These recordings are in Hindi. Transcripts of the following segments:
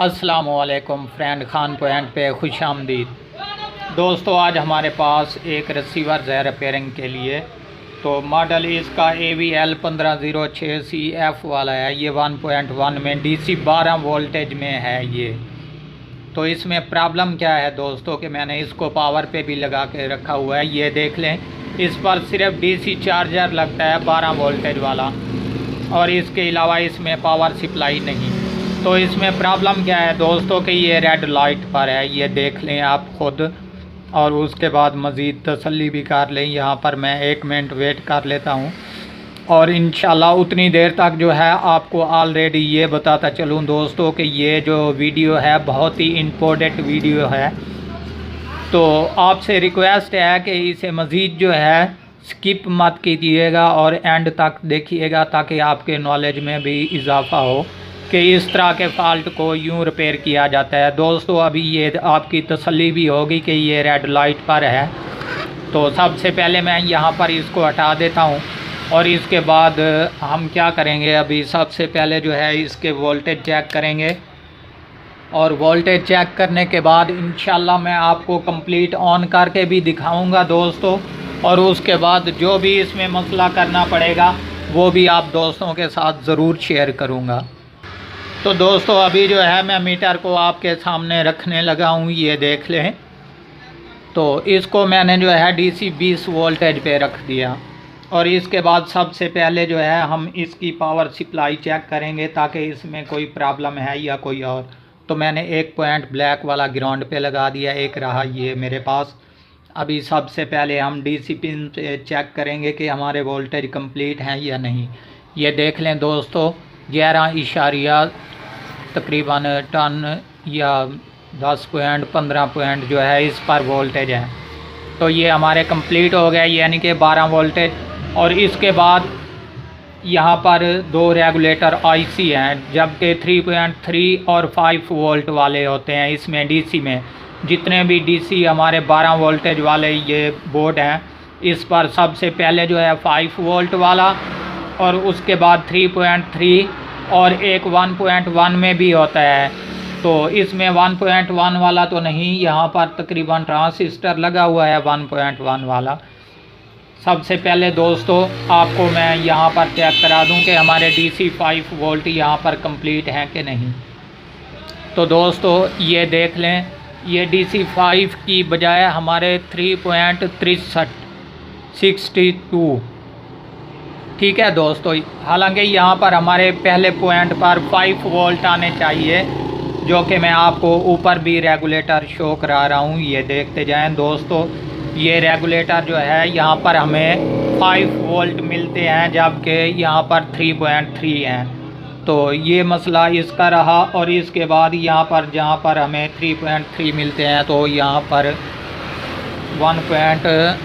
अस्सलामुअलैकुम फ्रेंड, खान पॉइंट पे खुश आमदीद। दोस्तों, आज हमारे पास एक रिसीवर है रिपेयरिंग के लिए। तो मॉडल इसका AVL 1506CF वाला है। ये 1.1 में DC 12 वोल्टेज में है ये। तो इसमें प्रॉब्लम क्या है दोस्तों कि मैंने इसको पावर पे भी लगा के रखा हुआ है। ये देख लें, इस पर सिर्फ DC चार्जर लगता है 12 वोल्टेज वाला, और इसके अलावा इसमें पावर सप्लाई नहीं। तो इसमें प्रॉब्लम क्या है दोस्तों कि ये रेड लाइट पर है। ये देख लें आप खुद, और उसके बाद मज़ीद तसल्ली भी कर लें। यहाँ पर मैं 1 मिनट वेट कर लेता हूँ, और इंशाल्लाह उतनी देर तक जो है आपको ऑलरेडी ये बताता चलूँ दोस्तों कि ये जो वीडियो है बहुत ही इम्पोर्टेंट वीडियो है। तो आपसे रिक्वेस्ट है कि इसे मज़ीद जो है स्किप मत कीजिएगा और एंड तक देखिएगा, ताकि आपके नॉलेज में भी इजाफ़ा हो कि इस तरह के फ़ाल्ट को यूँ रिपेयर किया जाता है। दोस्तों, अभी ये आपकी तसल्ली भी होगी कि ये रेड लाइट पर है। तो सबसे पहले मैं यहाँ पर इसको हटा देता हूँ, और इसके बाद हम क्या करेंगे, अभी सबसे पहले जो है इसके वोल्टेज चेक करेंगे। और वोल्टेज चेक करने के बाद इंशाल्लाह मैं आपको कंप्लीट ऑन करके भी दिखाऊंगा दोस्तों, और उसके बाद जो भी इसमें मसला करना पड़ेगा वो भी आप दोस्तों के साथ ज़रूर शेयर करूंगा। तो दोस्तों, अभी जो है मैं मीटर को आपके सामने रखने लगा हूँ। ये देख लें, तो इसको मैंने जो है DC 20 वोल्टेज पे रख दिया। और इसके बाद सबसे पहले जो है हम इसकी पावर सप्लाई चेक करेंगे, ताकि इसमें कोई प्रॉब्लम है या कोई और। तो मैंने एक पॉइंट ब्लैक वाला ग्राउंड पे लगा दिया, एक रहा ये मेरे पास। अभी सबसे पहले हम DC पिन पे चेक करेंगे कि हमारे वोल्टेज कंप्लीट हैं या नहीं। ये देख लें दोस्तों, 11 इशारिया तकरीबन टन या 10 पॉइंट 15 पॉइंट जो है इस पर वोल्टेज है। तो ये हमारे कंप्लीट हो गया, यानी कि 12 वोल्टेज। और इसके बाद यहाँ पर 2 रेगुलेटर IC हैं, जबकि 3.3 और 5 वोल्ट वाले होते हैं इसमें DC में। जितने भी DC हमारे 12 वोल्टेज वाले ये बोर्ड हैं, इस पर सबसे पहले जो है 5 वोल्ट वाला, और उसके बाद 3.3 और एक 1.1 में भी होता है। तो इसमें 1.1 वाला तो नहीं, यहाँ पर तकरीबन ट्रांसिस्टर लगा हुआ है 1.1 वाला। सबसे पहले दोस्तों आपको मैं यहाँ पर चेक करा दूँ कि हमारे DC 5 वोल्ट यहाँ पर कंप्लीट हैं कि नहीं। तो दोस्तों ये देख लें, ये DC 5 की बजाय हमारे 3.6362, ठीक है दोस्तों। हालांकि यहाँ पर हमारे पहले पॉइंट पर 5 वोल्ट आने चाहिए, जो कि मैं आपको ऊपर भी रेगुलेटर शो करा रहा हूँ। ये देखते जाएं दोस्तों, ये रेगुलेटर जो है यहाँ पर हमें 5 वोल्ट मिलते हैं, जबकि यहाँ पर 3.3 हैं। तो ये मसला इसका रहा। और इसके बाद यहाँ पर जहाँ पर हमें 3.3 मिलते हैं, तो यहाँ पर 1.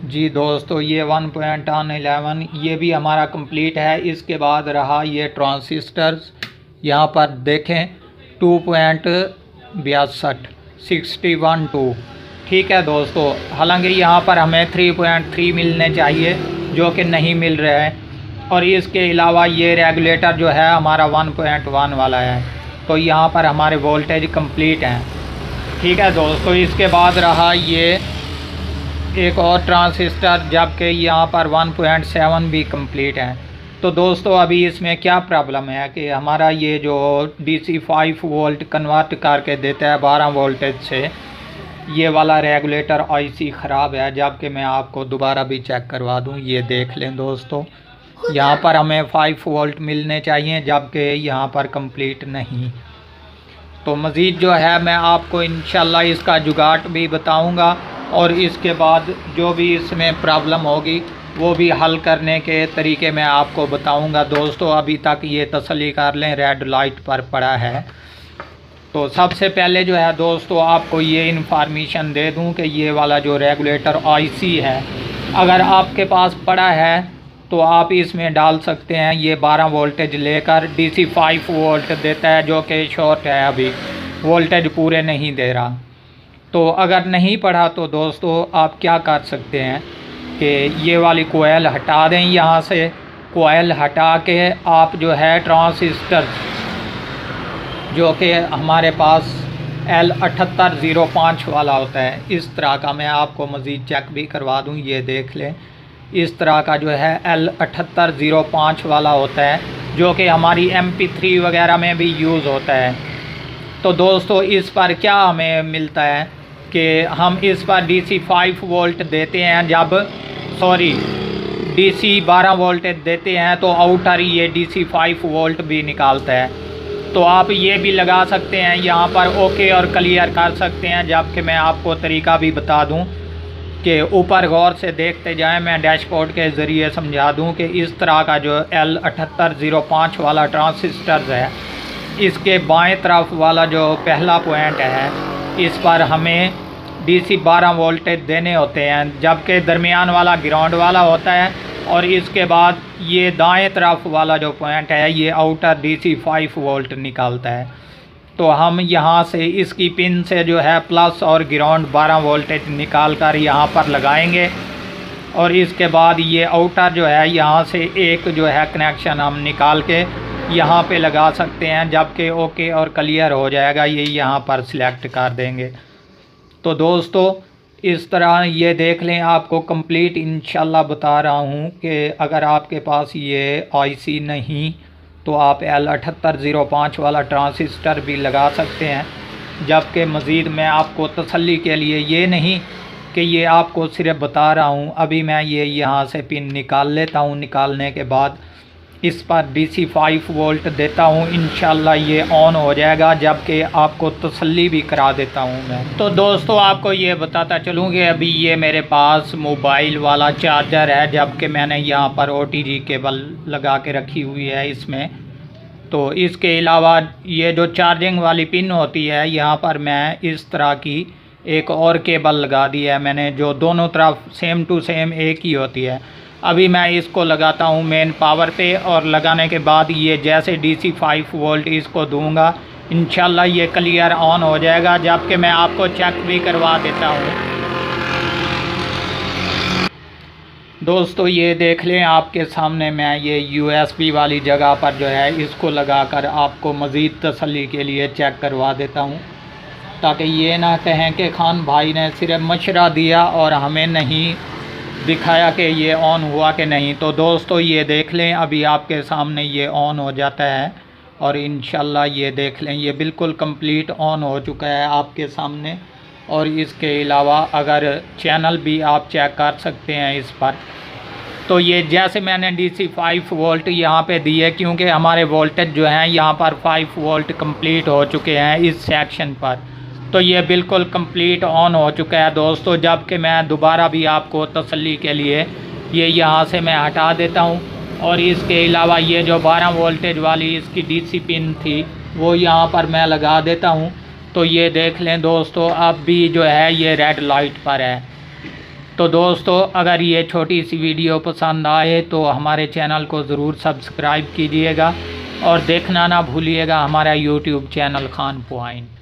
जी दोस्तों, ये 1.11 ये भी हमारा कंप्लीट है। इसके बाद रहा ये ट्रांसिस्टर्स, यहाँ पर देखें 2.62 ठीक है दोस्तों। हालांकि यहाँ पर हमें 3.3 मिलने चाहिए, जो कि नहीं मिल रहा है। और इसके अलावा ये रेगुलेटर जो है हमारा 1.1 वाला है। तो यहाँ पर हमारे वोल्टेज कंप्लीट हैं, ठीक है दोस्तों। इसके बाद रहा ये एक और ट्रांसिस्टर, जबकि यहाँ पर 1.7 भी कंप्लीट है। तो दोस्तों, अभी इसमें क्या प्रॉब्लम है कि हमारा ये जो DC 5 वोल्ट कन्वर्ट करके देता है 12 वोल्टेज से, ये वाला रेगुलेटर IC ख़राब है। जबकि मैं आपको दोबारा भी चेक करवा दूँ। ये देख लें दोस्तों, यहाँ पर हमें 5 वोल्ट मिलने चाहिए, जबकि यहाँ पर कंप्लीट नहीं। तो मज़ीद जो है मैं आपको इंशाल्लाह इसका जुगाड़ भी बताऊँगा, और इसके बाद जो भी इसमें प्रॉब्लम होगी वो भी हल करने के तरीके मैं आपको बताऊंगा दोस्तों। अभी तक ये तसल्ली कर लें, रेड लाइट पर पड़ा है। तो सबसे पहले जो है दोस्तों आपको ये इन्फॉर्मेशन दे दूं कि ये वाला जो रेगुलेटर IC है, अगर आपके पास पड़ा है तो आप इसमें डाल सकते हैं। ये 12 वोल्टेज लेकर DC 5 वोल्ट देता है, जो कि शॉर्ट है, अभी वोल्टेज पूरे नहीं दे रहा। तो अगर नहीं पढ़ा तो दोस्तों आप क्या कर सकते हैं कि ये वाली कोयल हटा दें यहाँ से, कोयल हटा के आप जो है ट्रांजिस्टर जो कि हमारे पास L7805 वाला होता है, इस तरह का मैं आपको मज़ीद चेक भी करवा दूं। ये देख लें, इस तरह का जो है L7805 वाला होता है, जो कि हमारी MP3 वगैरह में भी यूज़ होता है। तो दोस्तों इस पर क्या हमें मिलता है कि हम इस पर DC 5 वोल्ट देते हैं, DC 12 वोल्ट देते हैं तो आउटर ये DC 5 वोल्ट भी निकालता है। तो आप ये भी लगा सकते हैं, यहाँ पर ओके और क्लियर कर सकते हैं। जबकि मैं आपको तरीका भी बता दूं कि ऊपर गौर से देखते जाएं, मैं डैशबोर्ड के ज़रिए समझा दूं कि इस तरह का जो L7805 वाला ट्रांजिस्टर है, इसके बाएं तरफ वाला जो पहला पॉइंट है, इस पर हमें DC 12 वोल्टेज देने होते हैं, जबकि दरमियान वाला ग्राउंड वाला होता है, और इसके बाद ये दाएं तरफ वाला जो पॉइंट है ये आउटर DC 5 वोल्ट निकालता है। तो हम यहाँ से इसकी पिन से जो है प्लस और ग्राउंड 12 वोल्टेज निकाल कर यहाँ पर लगाएंगे, और इसके बाद ये आउटर जो है यहाँ से एक जो है कनेक्शन हम निकाल के यहाँ पे लगा सकते हैं। जबकि ओके और क्लियर हो जाएगा, ये यहाँ पर सिलेक्ट कर देंगे। तो दोस्तों इस तरह ये देख लें, आपको कंप्लीट इंशाल्लाह बता रहा हूँ कि अगर आपके पास ये IC नहीं तो आप L7805 वाला ट्रांजिस्टर भी लगा सकते हैं। जबकि मज़ीद मैं आपको तसल्ली के लिए ये नहीं कि ये आपको सिर्फ बता रहा हूँ, अभी मैं ये यहाँ से पिन निकाल लेता हूँ। निकालने के बाद इस पर DC 5 वोल्ट देता हूँ, इंशाल्लाह ये ऑन हो जाएगा। जबकि आपको तसल्ली भी करा देता हूँ मैं। तो दोस्तों आपको ये बताता चलूँ कि अभी ये मेरे पास मोबाइल वाला चार्जर है, जबकि मैंने यहाँ पर OTG केबल लगा के रखी हुई है इसमें। तो इसके अलावा ये जो चार्जिंग वाली पिन होती है, यहाँ पर मैं इस तरह की एक और केबल लगा दी है मैंने, जो दोनों तरफ सेम टू सेम एक ही होती है। अभी मैं इसको लगाता हूँ मेन पावर पे, और लगाने के बाद ये जैसे DC 5 वोल्ट इसको दूंगा, इंशाल्लाह ये क्लियर ऑन हो जाएगा। जबकि मैं आपको चेक भी करवा देता हूँ। दोस्तों ये देख लें, आपके सामने मैं ये USB वाली जगह पर जो है इसको लगाकर आपको मज़ीद तसल्ली के लिए चेक करवा देता हूँ, ताकि ये ना कहें कि खान भाई ने सिर्फ मशवरा दिया और हमें नहीं दिखाया कि ये ऑन हुआ कि नहीं। तो दोस्तों ये देख लें, अभी आपके सामने ये ऑन हो जाता है, और इंशाल्लाह ये देख लें ये बिल्कुल कंप्लीट ऑन हो चुका है आपके सामने। और इसके अलावा अगर चैनल भी आप चेक कर सकते हैं इस पर। तो ये जैसे मैंने DC 5 वोल्ट यहाँ पे दिए, क्योंकि हमारे वोल्टेज जो हैं यहाँ पर 5 वोल्ट कंप्लीट हो चुके हैं इस सेक्शन पर। तो ये बिल्कुल कंप्लीट ऑन हो चुका है दोस्तों। जबकि मैं दोबारा भी आपको तसल्ली के लिए ये यहाँ से मैं हटा देता हूँ, और इसके अलावा ये जो 12 वोल्टेज वाली इसकी DC पिन थी वो यहाँ पर मैं लगा देता हूँ। तो ये देख लें दोस्तों, अब भी जो है ये रेड लाइट पर है। तो दोस्तों अगर ये छोटी सी वीडियो पसंद आए तो हमारे चैनल को ज़रूर सब्सक्राइब कीजिएगा, और देखना ना भूलिएगा हमारा YouTube चैनल खान पॉइंट।